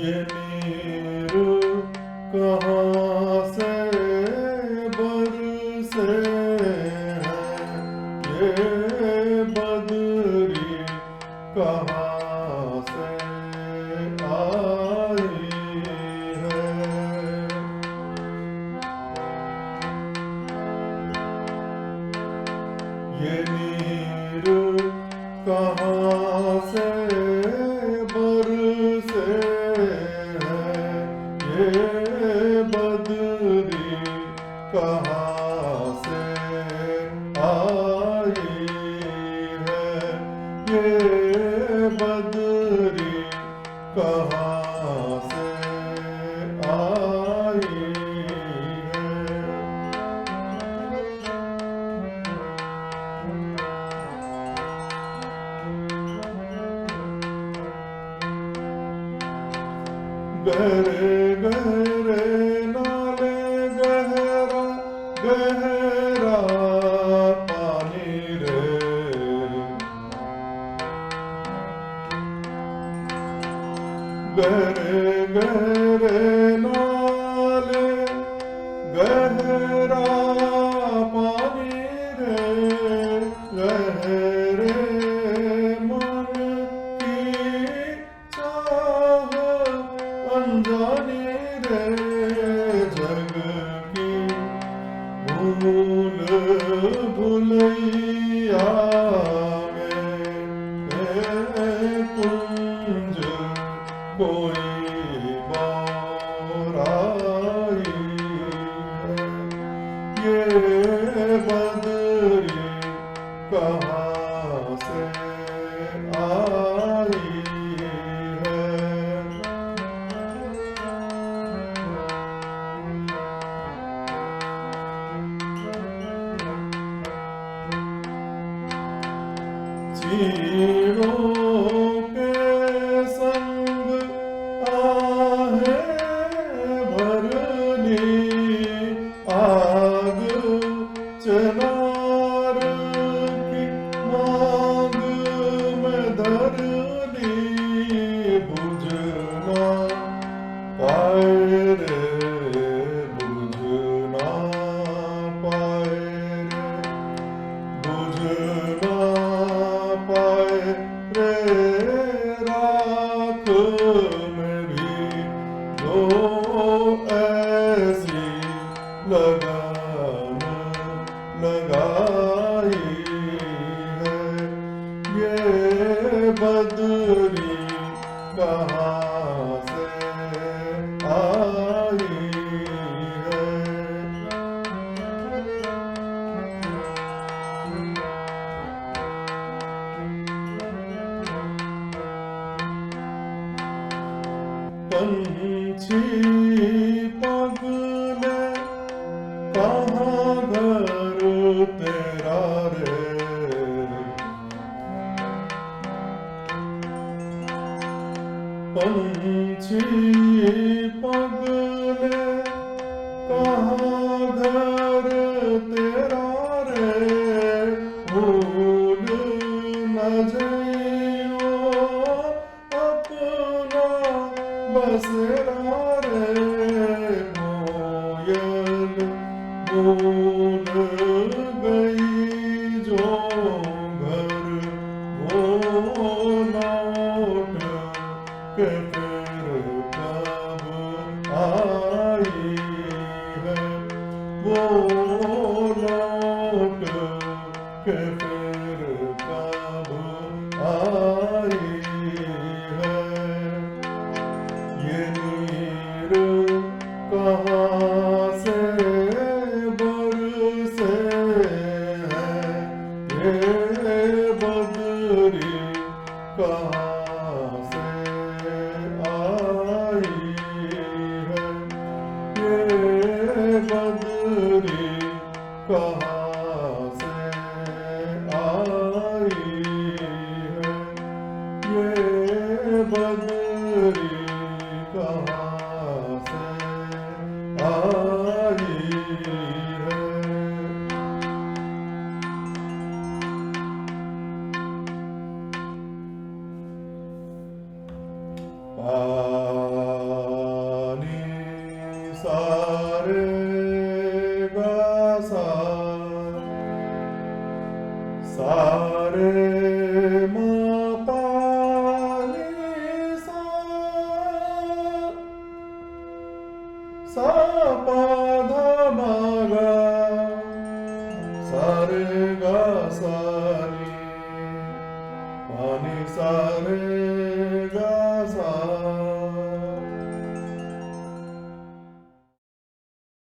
ये नीर कहाँ से बरसे हैं, ये बदरी कहाँ से आई है। ये नीर कहाँ से बरसे हैं, ये बदरी कहाँ से आई है। ये बदरी कहाँ से आई है। गहरे गहरे नाले गहरा गहरा पानी रे, गहरे गहरे नाले गहरा पानी रे, गहरे मन की चाह अनजानी रे, जग की भूल भुलैया में कुंज कोई बाराई है। ये बदरी कहाँ से आई है। चीरों के संग आहें भरनी, आग चिनार की मांग में धरनी, बुझना पाए रे, बुझना पाए रे, बुझना पाए रे, राख में भी जो ऐसी लगान लगाई है। ये बदरी कहाँ से आई है। पंछी पगले कहाँ घर तेरा रे, पंछी पगले कहाँ घर तेरा रे, भूल न जाइयो अपना बसेरा रे, कोयल भूल गई जो घर वो लौट के फिर कब आई है। वो लौट के फिर कब आई है। ये नीर कहाँ से बरसे हैं, ये बदरी कहाँ से आई है। ये बदरी कहाँ से आई है। ये बदरी कहाँ से आई है। सा रे मा पा नी सा पा धा मा गा सा रे